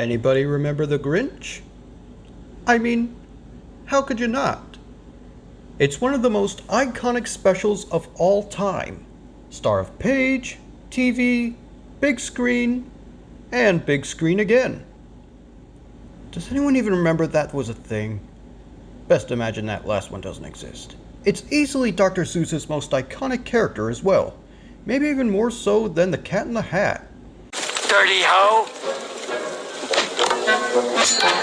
Anybody remember the Grinch? I mean, how could you not? It's one of the most iconic specials of all time. Star of page, TV, big screen, and big screen again. Does anyone even remember that was a thing? Best imagine that last one doesn't exist. It's easily Dr. Seuss's most iconic character as well. Maybe even more so than the Cat in the Hat. Dirty hoe!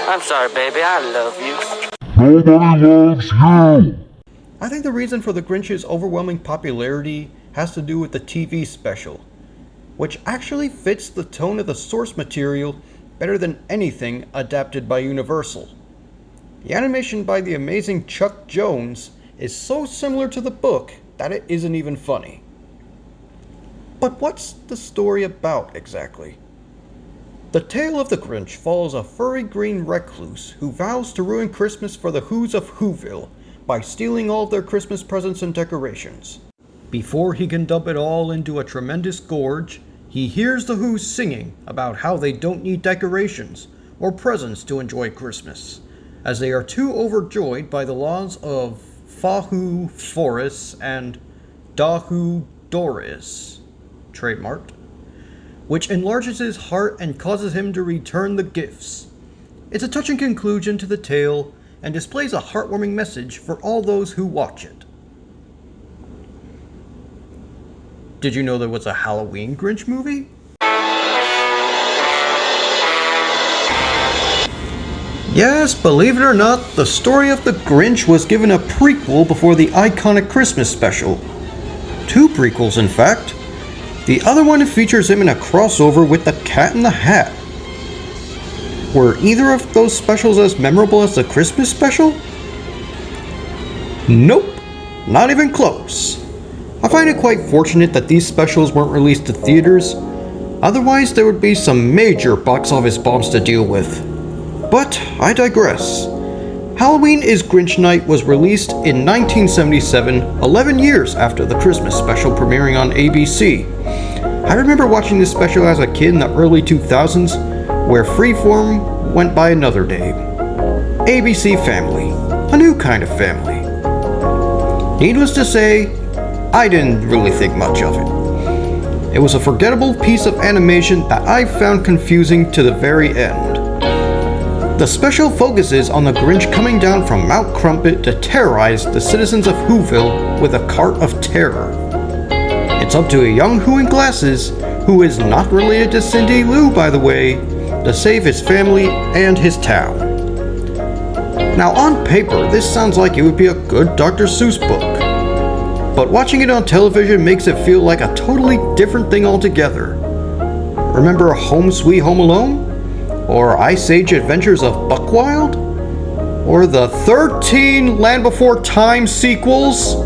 I'm sorry, baby, I love you. Nobody loves you! I think the reason for the Grinch's overwhelming popularity has to do with the TV special, which actually fits the tone of the source material better than anything adapted by Universal. The animation by the amazing Chuck Jones is so similar to the book that it isn't even funny. But what's the story about exactly? The tale of the Grinch follows a furry green recluse who vows to ruin Christmas for the Who's of Whoville by stealing all of their Christmas presents and decorations. Before he can dump it all into a tremendous gorge, he hears the Who's singing about how they don't need decorations or presents to enjoy Christmas, as they are too overjoyed by the laws of Fahu Foris and Dahu Doris, trademarked, which enlarges his heart and causes him to return the gifts. It's a touching conclusion to the tale and displays a heartwarming message for all those who watch it. Did you know there was a Halloween Grinch movie? Yes, believe it or not, the story of the Grinch was given a prequel before the iconic Christmas special. 2 prequels, in fact. The other one features him in a crossover with the Cat in the Hat. Were either of those specials as memorable as the Christmas special? Nope, not even close. I find it quite fortunate that these specials weren't released to theaters, otherwise there would be some major box office bombs to deal with. But I digress. Halloween is Grinch Night was released in 1977, 11 years after the Christmas special premiering on ABC. I remember watching this special as a kid in the early 2000s, where Freeform went by another name. ABC Family, a new kind of family. Needless to say, I didn't really think much of it. It was a forgettable piece of animation that I found confusing to the very end. The special focuses on the Grinch coming down from Mount Crumpet to terrorize the citizens of Whoville with a cart of terror. It's up to a young Who in glasses, who is not related to Cindy Lou by the way, to save his family and his town. Now on paper, this sounds like it would be a good Dr. Seuss book. But watching it on television makes it feel like a totally different thing altogether. Remember Home Sweet Home Alone? Or Ice Age Adventures of Buckwild? Or the 13 Land Before Time sequels?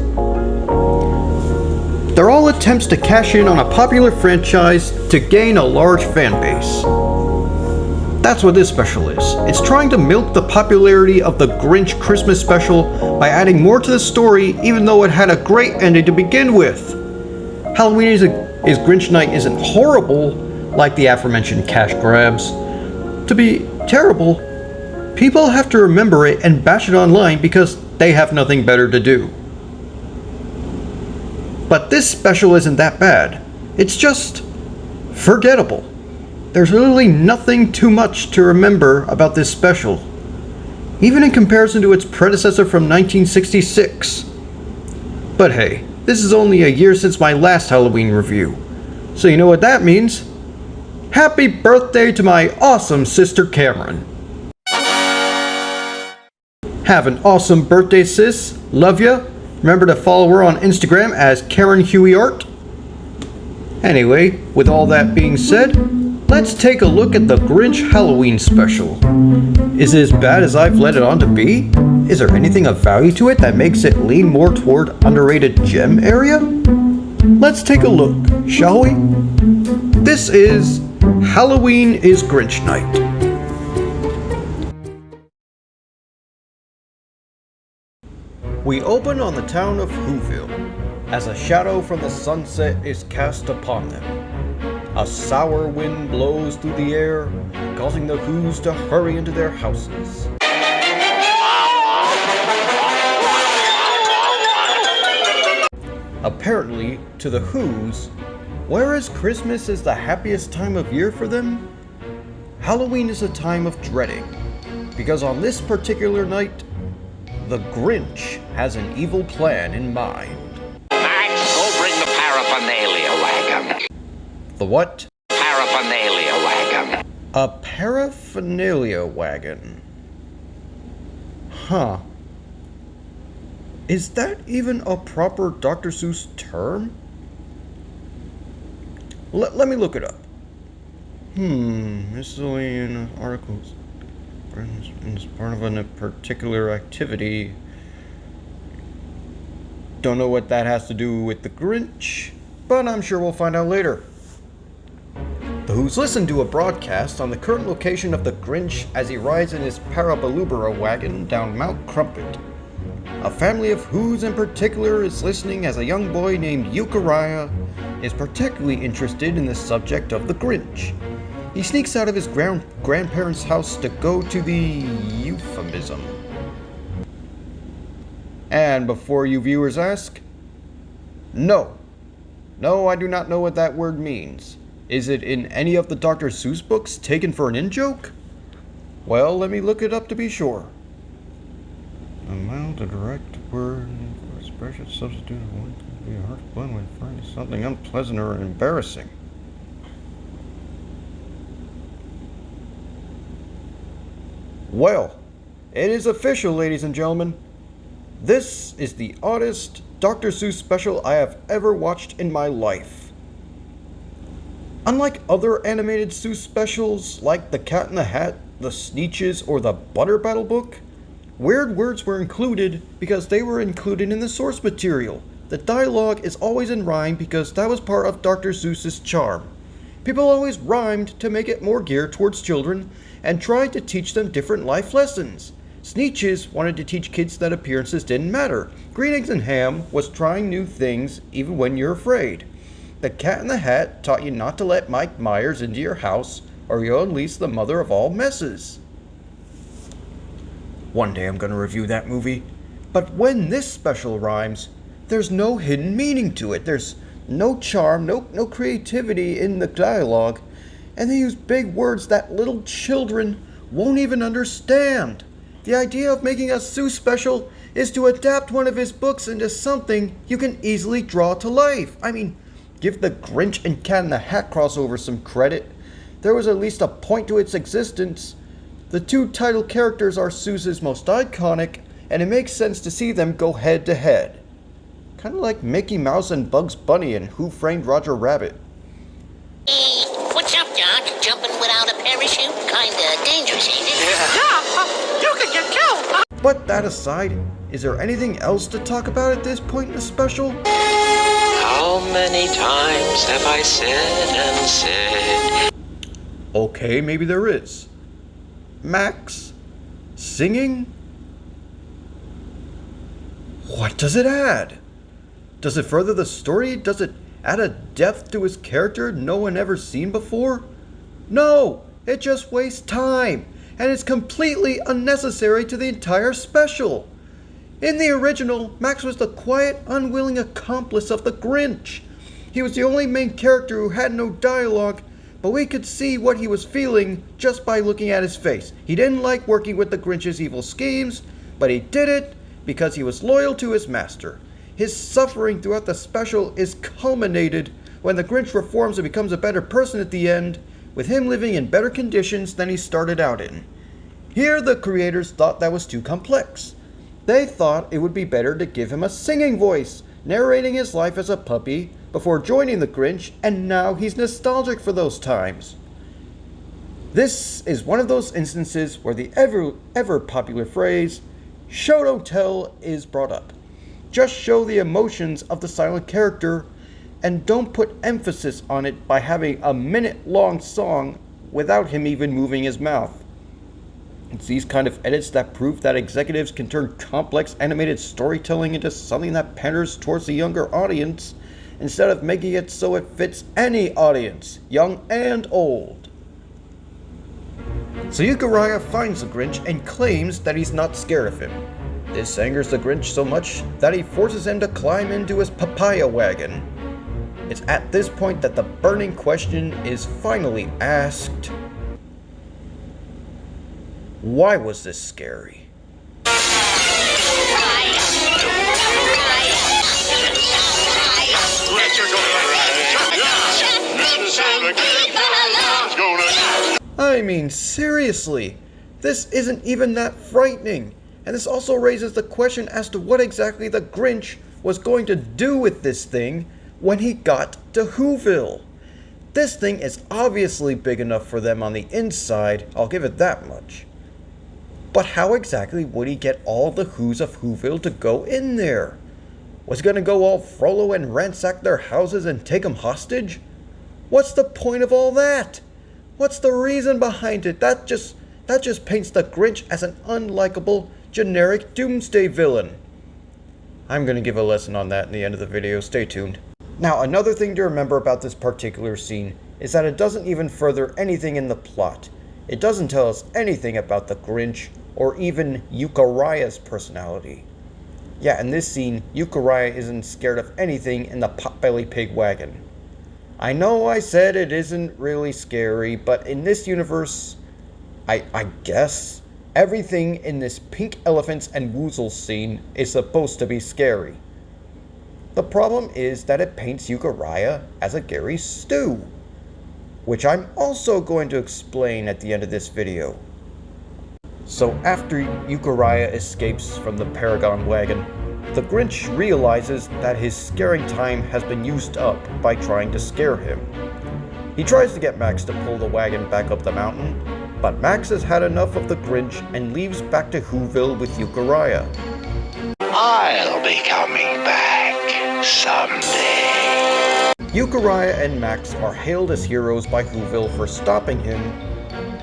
They're all attempts to cash in on a popular franchise to gain a large fan base. That's what this special is. It's trying to milk the popularity of the Grinch Christmas special by adding more to the story even though it had a great ending to begin with. Halloween is Grinch Night isn't horrible like the aforementioned cash grabs. To be terrible, people have to remember it and bash it online because they have nothing better to do. But this special isn't that bad. It's just forgettable. There's literally nothing too much to remember about this special, even in comparison to its predecessor from 1966. But hey, this is only a year since my last Halloween review, so you know what that means. Happy birthday to my awesome sister Cameron. Have an awesome birthday, sis. Love ya. Remember to follow her on Instagram as Karen Huey Art. Anyway, with all that being said, let's take a look at the Grinch Halloween special. Is it as bad as I've let it on to be? Is there anything of value to it that makes it lean more toward underrated gem area? Let's take a look, shall we? This is Halloween is Grinch Night. We open on the town of Whoville, as a shadow from the sunset is cast upon them. A sour wind blows through the air, causing the Who's to hurry into their houses. Apparently, to the Who's, whereas Christmas is the happiest time of year for them, Halloween is a time of dreading, because on this particular night, the Grinch has an evil plan in mind. Max, go bring the paraphernalia wagon. The what? Paraphernalia wagon. A paraphernalia wagon. Huh. Is that even a proper Dr. Seuss term? Let me look it up. Miscellaneous articles. It's part of a particular activity. Don't know what that has to do with the Grinch, but I'm sure we'll find out later. The Who's listen to a broadcast on the current location of the Grinch as he rides in his Parabalubera wagon down Mount Crumpet. A family of Who's in particular is listening as a young boy named Euchariah is particularly interested in the subject of the Grinch. He sneaks out of his grandparents' house to go to the euphemism. And before you viewers ask, no, I do not know what that word means. Is it in any of the Dr. Seuss books taken for an in-joke? Well, let me look it up to be sure. A mild to direct word for expression substitute of one can be a hard to blend when finding something unpleasant or embarrassing. Well, it is official, ladies and gentlemen. This is the oddest Dr. Seuss special I have ever watched in my life. Unlike other animated Seuss specials like The Cat in the Hat, The Sneetches, or The Butter Battle book, weird words were included because they were included in the source material. The dialogue is always in rhyme because that was part of Dr. Seuss's charm. People always rhymed to make it more geared towards children and tried to teach them different life lessons. Sneetches wanted to teach kids that appearances didn't matter. Green Eggs and Ham was trying new things even when you're afraid. The Cat in the Hat taught you not to let Mike Myers into your house or you'll unleash the mother of all messes. One day I'm going to review that movie. But when this special rhymes, there's no hidden meaning to it. There's no charm, no creativity in the dialogue, and they use big words that little children won't even understand. The idea of making a Seuss special is to adapt one of his books into something you can easily draw to life. I mean, give the Grinch and Cat in the Hat crossover some credit. There was at least a point to its existence. The two title characters are Seuss's most iconic, and it makes sense to see them go head to head. Kind of like Mickey Mouse and Bugs Bunny in Who Framed Roger Rabbit. Hey, what's up, Doc? Jumping without a parachute? Kinda dangerous, ain't it? Yeah, you could get killed. But that aside, is there anything else to talk about at this point in the special? How many times have I said and said? Okay, maybe there is. Max? Singing? What does it add? Does it further the story? Does it add a depth to his character no one ever seen before? No! It just wastes time, and it's completely unnecessary to the entire special. In the original, Max was the quiet, unwilling accomplice of the Grinch. He was the only main character who had no dialogue, but we could see what he was feeling just by looking at his face. He didn't like working with the Grinch's evil schemes, but he did it because he was loyal to his master. His suffering throughout the special is culminated when the Grinch reforms and becomes a better person at the end, with him living in better conditions than he started out in. Here the creators thought that was too complex. They thought it would be better to give him a singing voice, narrating his life as a puppy before joining the Grinch, and now he's nostalgic for those times. This is one of those instances where the ever popular phrase, "show don't tell," is brought up. Just show the emotions of the silent character and don't put emphasis on it by having a minute-long song without him even moving his mouth. It's these kind of edits that prove that executives can turn complex animated storytelling into something that panders towards the younger audience instead of making it so it fits any audience, young and old. So Euchariah finds the Grinch and claims that he's not scared of him. This angers the Grinch so much that he forces him to climb into his papaya wagon. It's at this point that the burning question is finally asked: why was this scary? I mean, seriously, this isn't even that frightening. And this also raises the question as to what exactly the Grinch was going to do with this thing when he got to Whoville. This thing is obviously big enough for them on the inside, I'll give it that much. But how exactly would he get all the Whos of Whoville to go in there? Was he gonna go all Frollo and ransack their houses and take them hostage? What's the point of all that? What's the reason behind it? That just paints the Grinch as an unlikable, generic doomsday villain. I'm gonna give a lesson on that in the end of the video, stay tuned. Now, another thing to remember about this particular scene is that it doesn't even further anything in the plot. It doesn't tell us anything about the Grinch or even Euchariah's personality. Yeah, in this scene, Euchariah isn't scared of anything in the Potbelly Pig wagon. I know I said it isn't really scary, but in this universe, I guess, everything in this Pink Elephants and Woozles scene is supposed to be scary. The problem is that it paints Euchariah as a Gary Stu, which I'm also going to explain at the end of this video. So after Euchariah escapes from the Paragon wagon, the Grinch realizes that his scaring time has been used up by trying to scare him. He tries to get Max to pull the wagon back up the mountain, but Max has had enough of the Grinch and leaves back to Whoville with Euchariah. I'll be coming back someday. Euchariah and Max are hailed as heroes by Whoville for stopping him.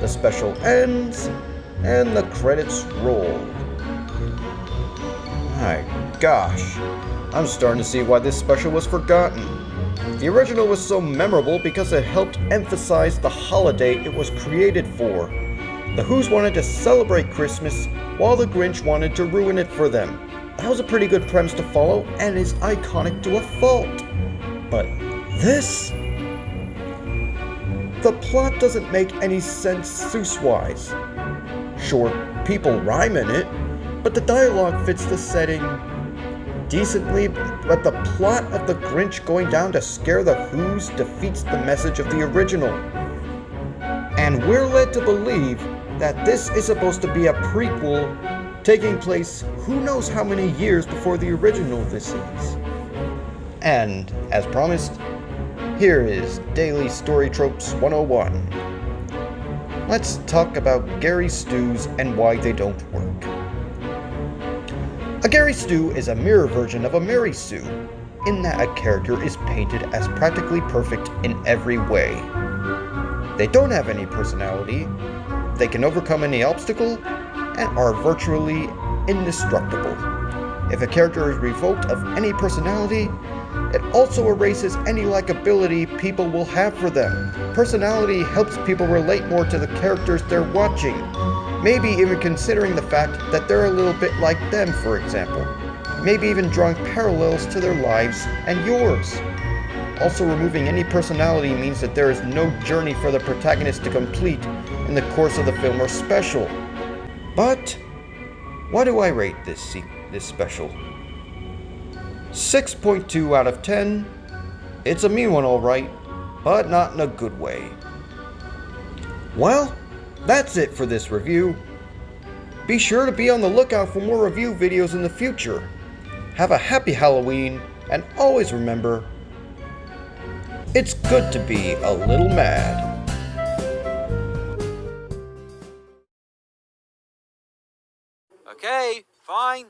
The special ends, and the credits roll. My gosh, I'm starting to see why this special was forgotten. The original was so memorable because it helped emphasize the holiday it was created for. The Whos wanted to celebrate Christmas, while the Grinch wanted to ruin it for them. That was a pretty good premise to follow, and is iconic to a fault. But this? The plot doesn't make any sense Seuss-wise. Sure, people rhyme in it, but the dialogue fits the setting decently, but the plot of the Grinch going down to scare the Whos defeats the message of the original. And we're led to believe that this is supposed to be a prequel taking place who knows how many years before the original this is. And, as promised, here is Daily Story Tropes 101. Let's talk about Gary Stews and why they don't work. A Gary Stew is a mirror version of a Mary Sue, in that a character is painted as practically perfect in every way. They don't have any personality, they can overcome any obstacle, and are virtually indestructible. If a character is revoked of any personality, it also erases any likability people will have for them. Personality helps people relate more to the characters they're watching, maybe even considering the fact that they're a little bit like them, for example. Maybe even drawing parallels to their lives and yours. Also, removing any personality means that there is no journey for the protagonist to complete in the course of the film or special. But, what do I rate this special? 6.2 out of 10. It's a mean one, alright, but not in a good way. Well, that's it for this review. Be sure to be on the lookout for more review videos in the future. Have a happy Halloween, and always remember, it's good to be a little mad. Okay, fine.